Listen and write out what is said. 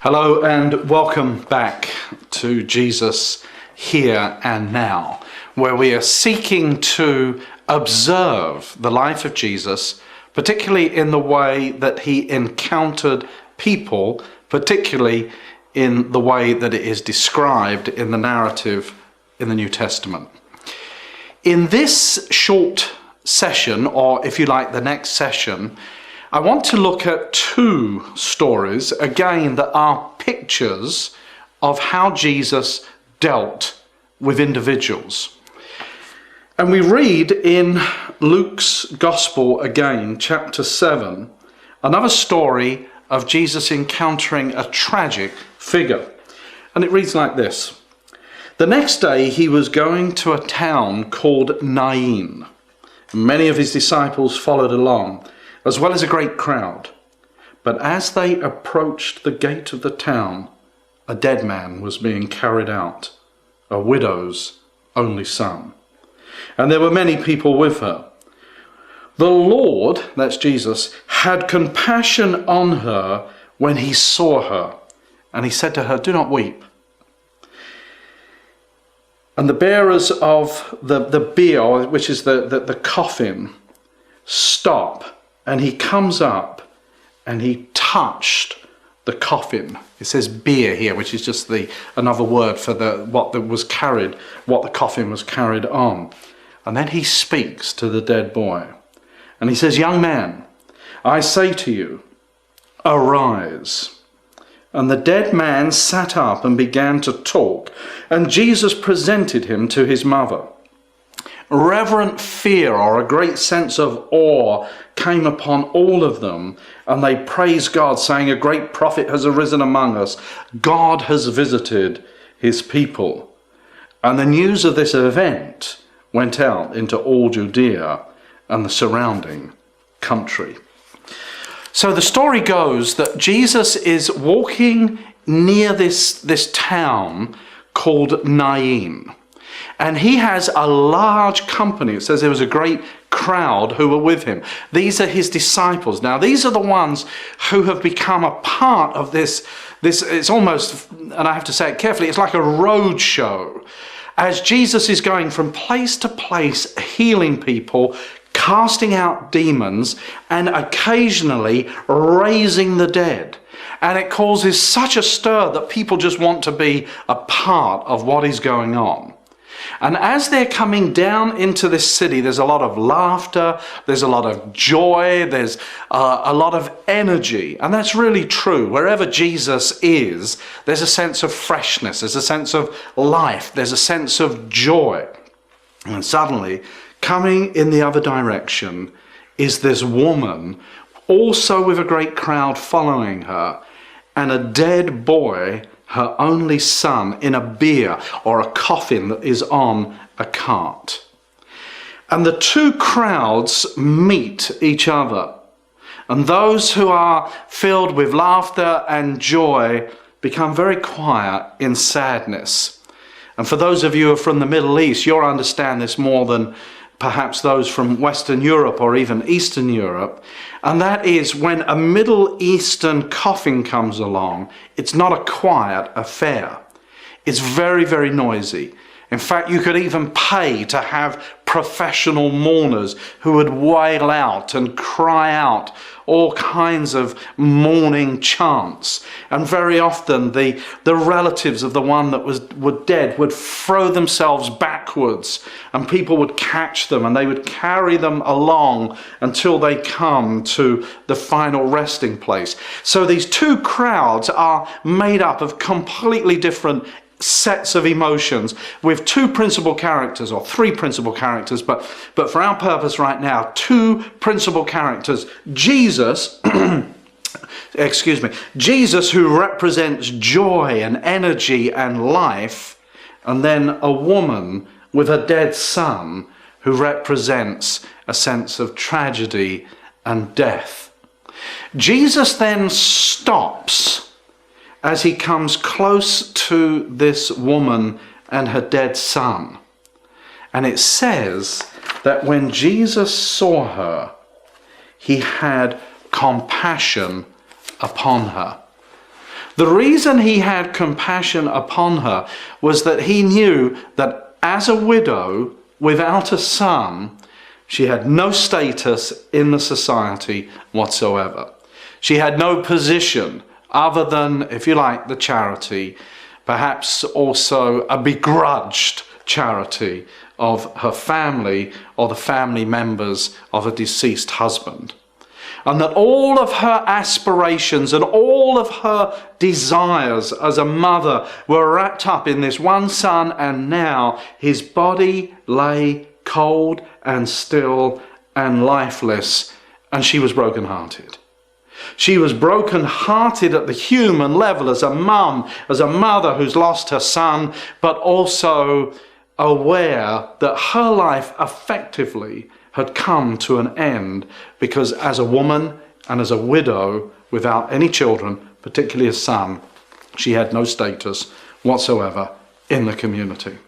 Hello and welcome back to Jesus Here and Now, where we are seeking to observe the life of Jesus, particularly in the way that he encountered people, particularly in the way that it is described in the narrative in the New Testament. In this short session, or if you like, the next session, I want to look at two stories, again, that are pictures of how Jesus dealt with individuals. And we read in Luke's Gospel again, chapter 7, another story of Jesus encountering a tragic figure. And it reads like this. The next day he was going to a town called Nain. Many of his disciples followed along, as well as a great crowd. But as they approached the gate of the town, a dead man was being carried out, a widow's only son. And there were many people with her. The Lord, that's Jesus, had compassion on her when he saw her. And he said to her, "Do not weep." And the bearers of the bier, which is the coffin, stop. And he comes up and he touched the coffin. It says bier here, which is just another word for what the coffin was carried on. And then he speaks to the dead boy. And he says, "Young man, I say to you, arise." And the dead man sat up and began to talk. And Jesus presented him to his mother. Reverent fear, or a great sense of awe, came upon all of them, and they praised God, saying, "A great prophet has arisen among us. God has visited his people." And the news of this event went out into all Judea and the surrounding country. So the story goes that Jesus is walking near this town called Nain. And he has a large company. It says there was a great crowd who were with him. These are his disciples. Now, these are the ones who have become a part of this. It's almost, and I have to say it carefully, it's like a road show. As Jesus is going from place to place, healing people, casting out demons, and occasionally raising the dead. And it causes such a stir that people just want to be a part of what is going on. And as they're coming down into this city, there's a lot of laughter, there's a lot of joy, there's a lot of energy. And that's really true. Wherever Jesus is, there's a sense of freshness, there's a sense of life, there's a sense of joy. And suddenly, coming in the other direction is this woman, also with a great crowd following her, and a dead boy, her only son, in a bier or a coffin that is on a cart. And the two crowds meet each other. And those who are filled with laughter and joy become very quiet in sadness. And for those of you who are from the Middle East, you'll understand this more than perhaps those from Western Europe or even Eastern Europe. And that is when a Middle Eastern coffin comes along, it's not a quiet affair. It's very, very noisy. In fact, you could even pay to have professional mourners who would wail out and cry out all kinds of mourning chants. And very often the relatives of the one that were dead would throw themselves backwards, and people would catch them and they would carry them along until they come to the final resting place. So these two crowds are made up of completely different sets of emotions with two principal characters, or three principal characters, but for our purpose right now, two principal characters. Jesus, Jesus, who represents joy and energy and life, and then a woman with a dead son who represents a sense of tragedy and death. Jesus then stops as he comes close to this woman and her dead son. And it says that when Jesus saw her, he had compassion upon her. The reason he had compassion upon her was that he knew that as a widow without a son, she had no status in the society whatsoever. She had no position other than, if you like, the charity, perhaps also a begrudged charity of her family or the family members of a deceased husband. And that all of her aspirations and all of her desires as a mother were wrapped up in this one son, and now his body lay cold and still and lifeless, and she was brokenhearted. She was broken-hearted at the human level as a mum, as a mother who's lost her son, but also aware that her life effectively had come to an end because as a woman and as a widow without any children, particularly a son, she had no status whatsoever in the community.